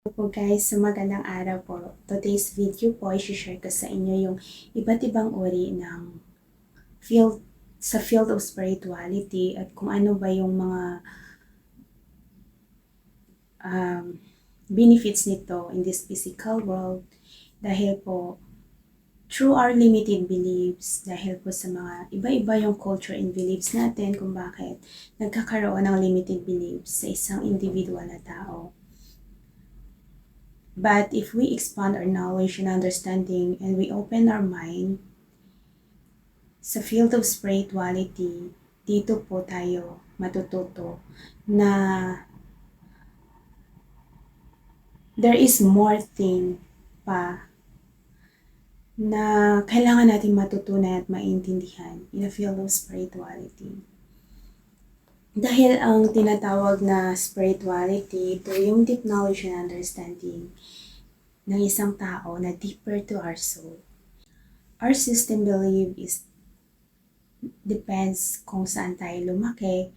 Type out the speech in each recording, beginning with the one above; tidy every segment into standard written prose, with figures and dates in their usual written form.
Po guys, so magandang araw po. Today's video po, i-share ko sa inyo yung iba't ibang uri ng field of spirituality at kung ano ba yung mga benefits nito in this physical world dahil po through our limited beliefs, dahil po sa mga iba-iba yung culture and beliefs natin kung bakit nagkakaroon ng limited beliefs sa isang individual na tao. But if we expand our knowledge and understanding and we open our mind sa field of spirituality, dito po tayo matututo na there is more thing pa na kailangan natin matutunan at maintindihan in the field of spirituality. Dahil ang tinatawag na spirituality, ito yung deep knowledge and understanding ng isang tao na deeper to our soul. Our system belief is depends kung saan tayo lumaki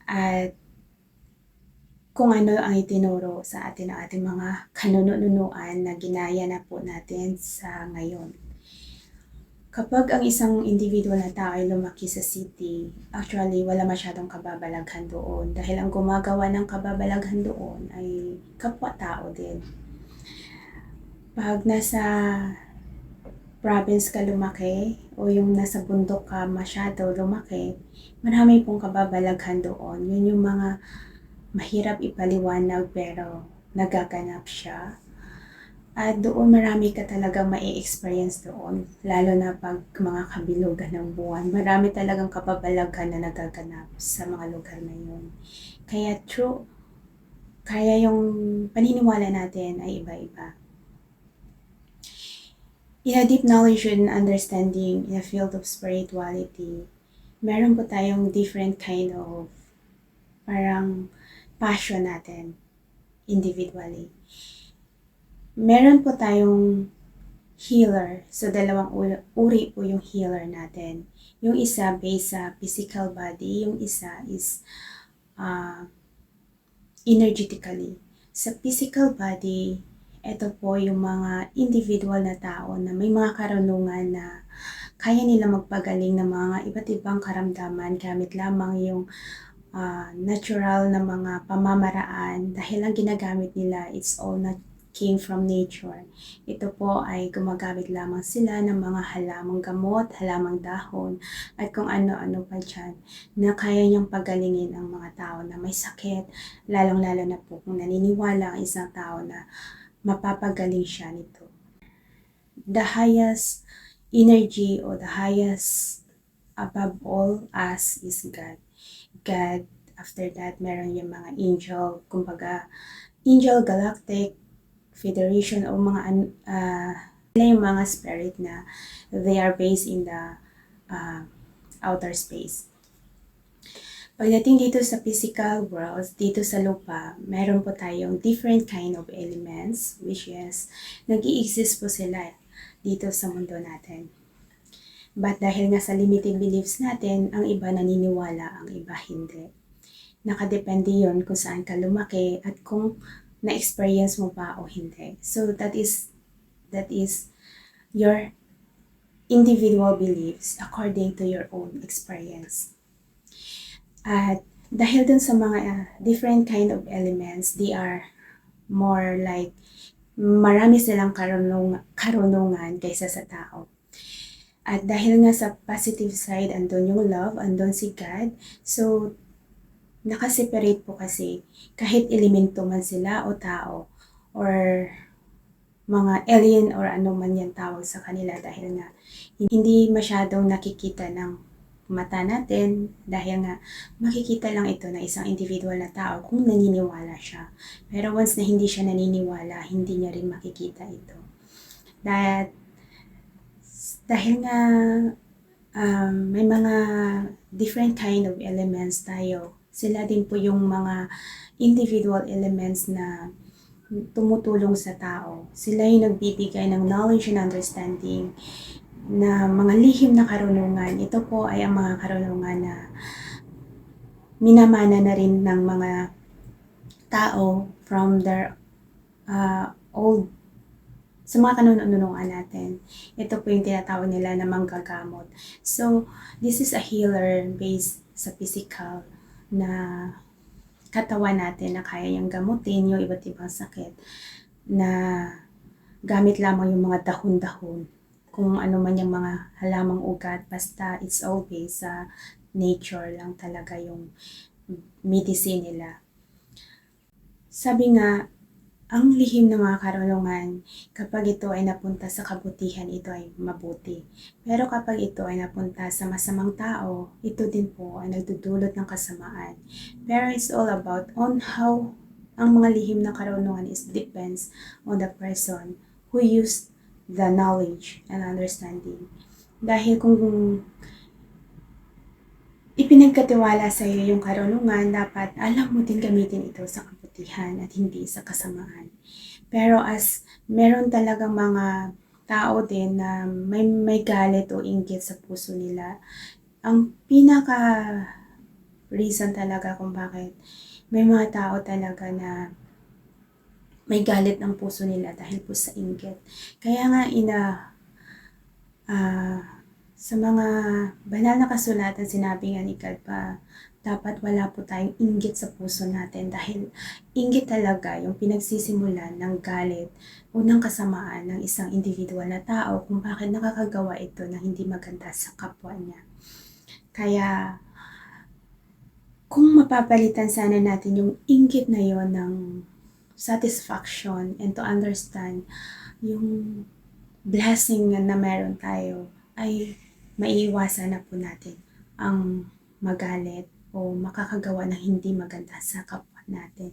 at kung ano ang itinuro sa atin ng ating mga kanununuan na ginaya na po natin sa ngayon. Kapag ang isang individual na tao ay lumaki sa city, actually wala masyadong kababalaghan doon dahil ang gumagawa ng kababalaghan doon ay kapwa-tao din. Pag nasa province ka lumaki o yung nasa bundok ka masyado lumaki, marami pong kababalaghan doon. Yun yung mga mahirap ipaliwanag pero nagaganap siya. At doon marami ka talagang mai-experience doon, lalo na pag mga kabilugan ng buwan. Marami talagang kababalaghan na nagaganap sa mga lugar na yun. Kaya yung paniniwala natin ay iba-iba. In a deep knowledge and understanding in the field of spirituality, meron po tayong different kind of parang passion natin individually. Meron po tayong healer. So, dalawang uri po yung healer natin. Yung isa based sa physical body, yung isa is energetically. Sa physical body, ito po yung mga individual na tao na may mga karunungan na kaya nila magpagaling ng mga iba't ibang karamdaman gamit lamang yung natural na mga pamamaraan dahil ang ginagamit nila it's all came from nature. Ito po ay gumagamit lamang sila ng mga halamang gamot, halamang dahon, at kung ano-ano pa dyan na kaya niyang pagalingin ang mga tao na may sakit, lalong-lalo na po kung naniniwala ang isang tao na mapapagaling siya nito. The highest energy or the highest above all us is God. God, after that, meron yung mga angel, kumbaga, angel galactic federation o mga yung mga spirit na they are based in the outer space. Pagdating dito sa physical world, dito sa lupa, meron po tayong different kind of elements which is nag-i-exist po sila dito sa mundo natin. But dahil nga sa limited beliefs natin, ang iba naniniwala, ang iba hindi. Nakadepende yon kung saan ka lumaki at kung na-experience mo pa o hindi. So that is your individual beliefs according to your own experience. At dahil dun sa mga different kind of elements, they are more like marami silang karunungan kaysa sa tao. At dahil nga sa positive side, andun yung love, andun si God. So, nakaseparate po kasi kahit elemento man sila o tao or mga alien or ano man yan tawag sa kanila dahil nga hindi masyadong nakikita ng mata natin dahil nga makikita lang ito na isang individual na tao kung naniniwala siya. Pero once na hindi siya naniniwala, hindi niya rin makikita ito. Dahil nga may mga different kind of elements tayo. Sila din po yung mga individual elements na tumutulong sa tao. Sila yung nagbibigay ng knowledge and understanding na mga lihim na karunungan. Ito po ay ang mga karunungan na minamana na rin ng mga tao from their old, sa mga kanunuan natin. Ito po yung tinatawag nila na manggagamot. So, this is a healer based sa physical na katawan natin na kaya niyang gamutin yung iba't ibang sakit na gamit lamang yung mga dahon-dahon. Kung ano man yung mga halamang ugat, basta it's all based sa nature lang talaga yung medicine nila. Sabi nga, ang lihim ng mga karunungan, kapag ito ay napunta sa kabutihan, ito ay mabuti. Pero kapag ito ay napunta sa masamang tao, ito din po ay nagdudulot ng kasamaan. Pero it's all about on how ang mga lihim na karunungan is depends on the person who used the knowledge and understanding. Dahil kung ipinagkatiwala sa iyo yung karunungan, dapat alam mo din gamitin ito sa kabutihan at hindi sa kasamaan. Pero as meron talagang mga tao din na may galit o inggit sa puso nila, ang pinaka reason talaga kung bakit may mga tao talaga na may galit ng puso nila dahil po sa inggit. Kaya nga sa mga banal na kasulatan, sinabi nga ni God pa, dapat wala po tayong inggit sa puso natin dahil inggit talaga yung pinagsisimulan ng galit o ng kasamaan ng isang individual na tao kung bakit nakakagawa ito ng hindi maganda sa kapwa niya. Kaya, kung mapapalitan sana natin yung inggit na yon ng satisfaction and to understand yung blessing na meron tayo, ay maiiwasan na po natin ang magalit o makakagawa ng hindi maganda sa kapwa natin.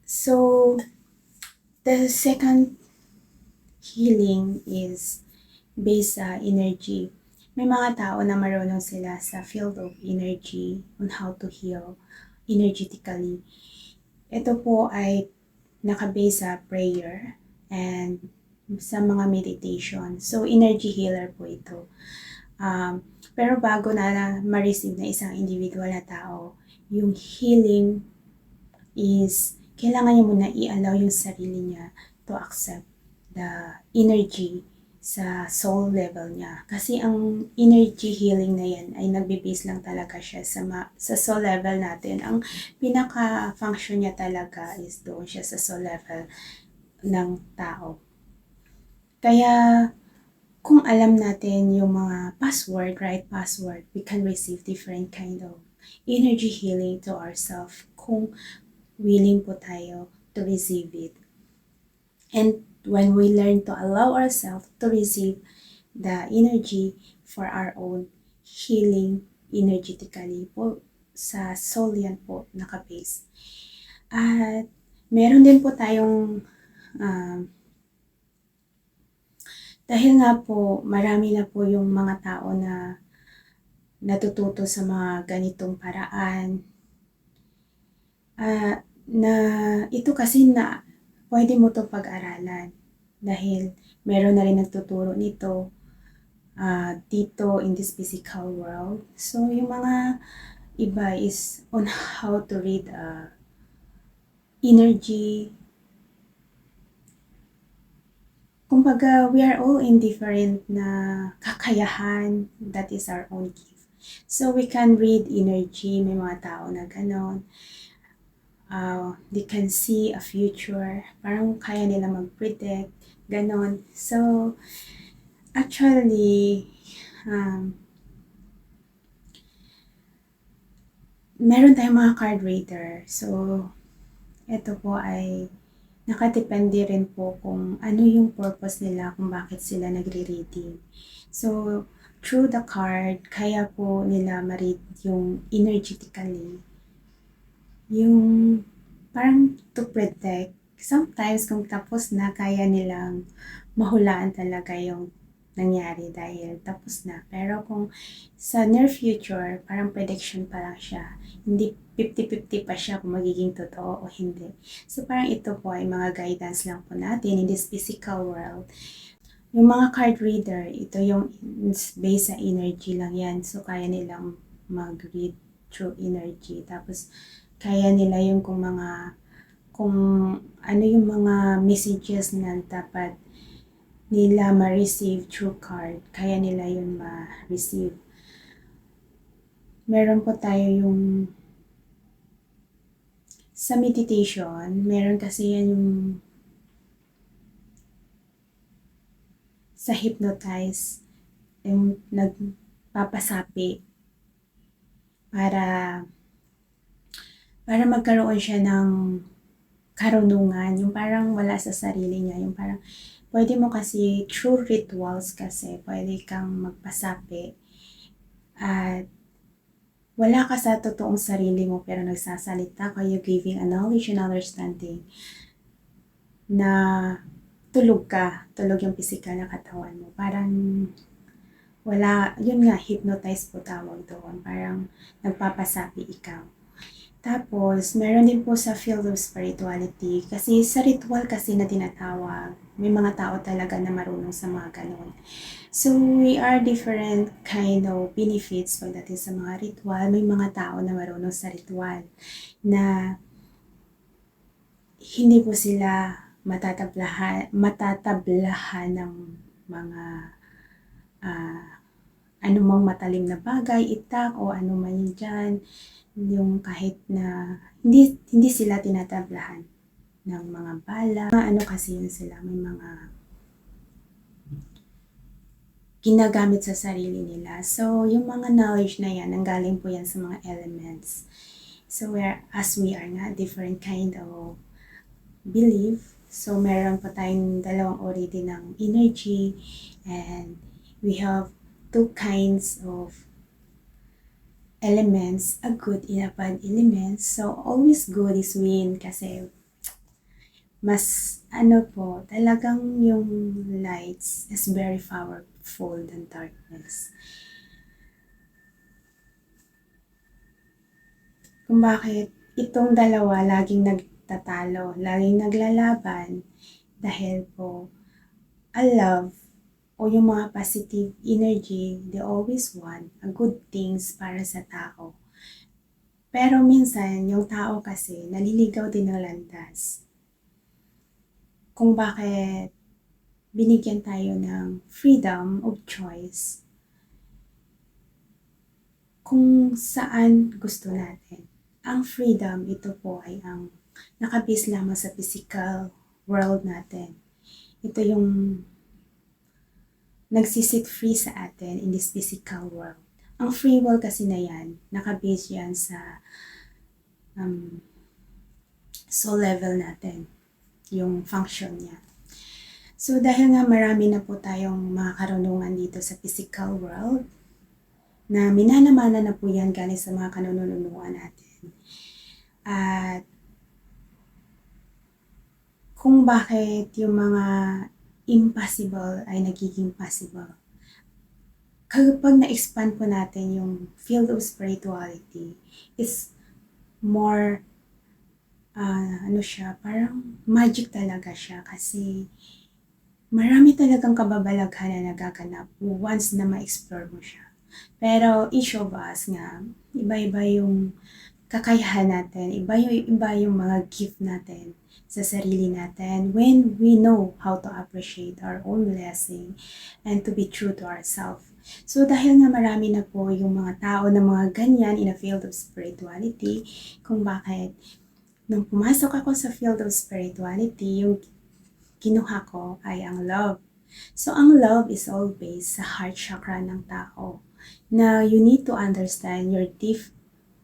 So, the second healing is based sa energy. May mga tao na marunong sila sa field of energy on how to heal energetically. Ito po ay nakabase sa prayer and sa mga meditation. So, energy healer po ito. Pero bago na ma-receive na isang individual na tao, yung healing is, kailangan niya muna i-allow yung sarili niya to accept the energy sa soul level niya. Kasi ang energy healing na yan ay nagbe-base lang talaga siya sa soul level natin. Ang pinaka-function niya talaga is doon siya sa soul level ng tao. Kaya, kung alam natin yung mga password, right password, we can receive different kind of energy healing to ourselves kung willing po tayo to receive it. And when we learn to allow ourselves to receive the energy for our own healing energetically po, sa soul yan po nakabase. At meron din po tayong dahil nga po, marami na po yung mga tao na natututo sa mga ganitong paraan. Na ito kasi na pwede mo to pag-aralan. Dahil meron na rin nagtuturo nito dito in this physical world. So, yung mga iba is on how to read energy. Kumbaga, we are all in different na kakayahan. That is our own gift. So, we can read energy. May mga tao na ganon. They can see a future. Parang kaya nila mag-predict. Ganon. So, actually, meron tayong mga card reader. So, ito po ay nakadepende rin po kung ano yung purpose nila, kung bakit sila nagre-reading. So, through the card, kaya po nila ma-read yung energetically. Yung parang to protect. Sometimes, kung tapos na, kaya nilang mahulaan talaga yung nangyari dahil tapos na. Pero kung sa near future, parang prediction pa lang siya. Hindi 50-50 pa siya kung magiging totoo o hindi. So parang ito po ay mga guidance lang po natin in this physical world. Yung mga card reader, ito yung based sa energy lang yan. So kaya nilang mag-read through energy. Tapos kaya nila yung kung kung ano yung mga messages na dapat nila ma-receive through card, kaya nila yun ma-receive. Meron po tayo yung sa meditation, meron kasi yan yung sa hypnotize, yung nagpapasapi para magkaroon siya ng karunungan, yung parang wala sa sarili niya, yung parang pwede mo kasi through rituals kasi pwede kang magpasapi at wala ka sa totoong sarili mo pero nagsasalita ka, you giving a knowledge and understanding na tulog yung physical na katawan mo. Parang wala, yun nga, hypnotize po tawag doon. Parang nagpapasapi ikaw. Tapos, meron din po sa field of spirituality. Kasi sa ritual kasi na tinatawag, may mga tao talaga na marunong sa mga ganun. So, we are different kind of benefits pagdating sa mga ritual. May mga tao na marunong sa ritual na hindi po sila matatablahan ng mga anumang matalim na bagay, itak o ano man yun dyan, yung kahit na hindi sila tinatablahan ng mga bala. Ano kasi yun sila, may mga ginagamit sa sarili nila. So, yung mga knowledge na yan, nanggaling po yan sa mga elements. So, as we are nga, different kind of belief. So, meron pa tayong dalawang uri din ng energy and we have two kinds of elements, a good and a bad element. So, always good is win kasi mas po, talagang yung lights is very powerful than darkness. Kung bakit itong dalawa laging nagtatalo, laging naglalaban dahil po a love o yung mga positive energy, they always want a good things para sa tao. Pero minsan, yung tao kasi naliligaw din ng landas. Kung bakit binigyan tayo ng freedom of choice kung saan gusto natin. Ang freedom, ito po ay ang nakabase lamang sa physical world natin. Ito yung nagsisit free sa atin in this physical world. Ang free will kasi na yan, nakabase yan sa soul level natin, yung function niya. So dahil nga marami na po tayong mga karunungan dito sa physical world, na minanamana na po yan galing sa mga kanununuan natin. At kung bakit yung mga impossible ay nagiging possible. Kapag na-expand po natin yung field of spirituality, is more, parang magic talaga siya kasi marami talagang kababalaghan na nagaganap once na ma-explore mo siya. Pero each of us nga, iba-iba yung kakayahan natin, iba yung mga gift natin sa sarili natin when we know how to appreciate our own blessing and to be true to ourselves. So dahil nga marami na po yung mga tao na mga ganyan in a field of spirituality, kung bakit nung pumasok ako sa field of spirituality, yung kinuha ko ay ang love. So ang love is all based sa heart chakra ng tao na you need to understand your deep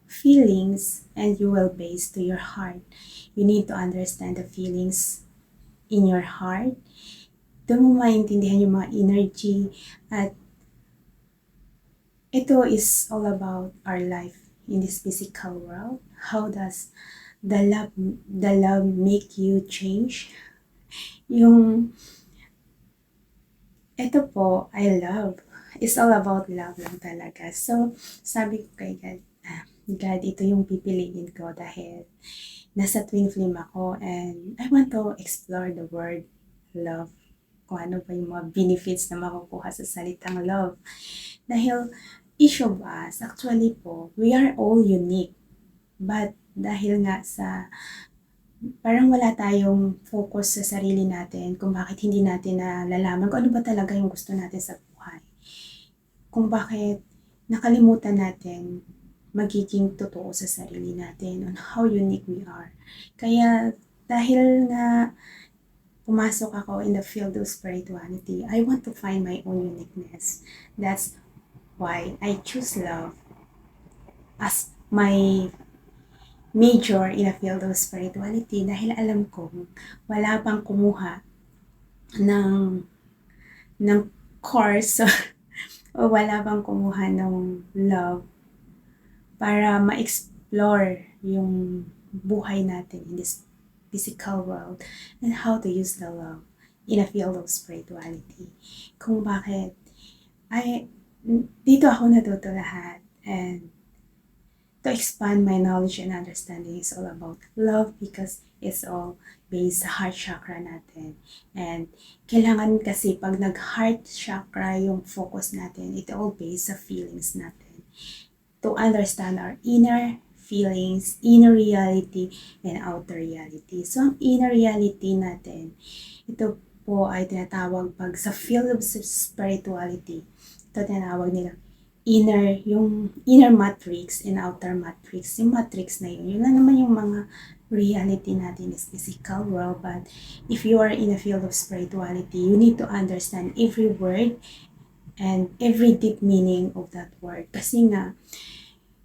feelings and you will base to your heart. You need to understand the feelings in your heart. Doon mo maintindihan yung mga energy at ito is all about our life in this physical world. How does the love make you change? Ito po, I love. It's all about love lang talaga. So, sabi ko kay God, God, ito yung pipiliin ko dahil nasa twin flame ako and I want to explore the word love. Kung ano pa yung mga benefits na makukuha sa salitang love. Dahil each of us, actually po, we are all unique. But dahil nga sa parang wala tayong focus sa sarili natin kung bakit hindi natin nalalaman kung ano ba talaga yung gusto natin sa buhay. Kung bakit nakalimutan natin magiging totoo sa sarili natin on how unique we are. Kaya dahil nga pumasok ako in the field of spirituality, I want to find my own uniqueness. That's why I choose love as my major in the field of spirituality dahil alam kong wala pang kumuha ng ng course o wala pang kumuha ng love para ma-explore yung buhay natin in this physical world and how to use the love in a field of spirituality. Kung bakit ay dito ako natuto lahat, and to expand my knowledge and understanding is all about love because it's all based sa heart chakra natin. And kailangan kasi pag nag-heart chakra yung focus natin, it all based sa feelings natin. To understand our inner feelings, inner reality, and outer reality. So, ang inner reality natin, ito po ay tinatawag pag sa field of spirituality, ito tinatawag nila yung inner matrix and outer matrix. Yung matrix na yun lang naman yung mga reality natin is physical world. But if you are in a field of spirituality, you need to understand every word and every deep meaning of that word. Kasi nga,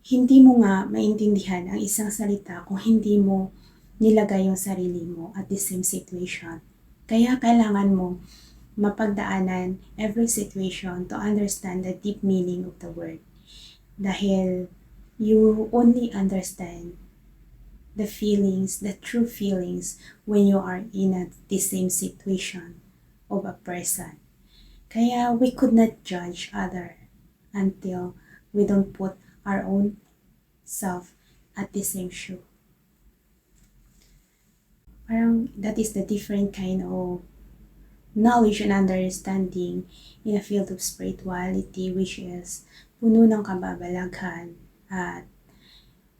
hindi mo nga maintindihan ang isang salita kung hindi mo nilagay yung sarili mo at the same situation. Kaya kailangan mo mapagdaanan every situation to understand the deep meaning of the word. Dahil you only understand the feelings, the true feelings when you are in the same situation of a person. Kaya we could not judge other until we don't put our own self at the same shoe. Parang that is the different kind of knowledge and understanding in a field of spirituality, which is puno ng kababalaghan at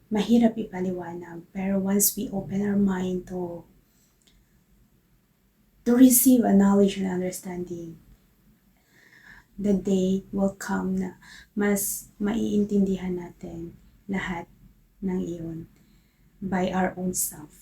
mahirap ipaliwanag. Pero once we open our mind to receive a knowledge and understanding, the day will come na mas maiintindihan natin lahat ng iyon by our own self.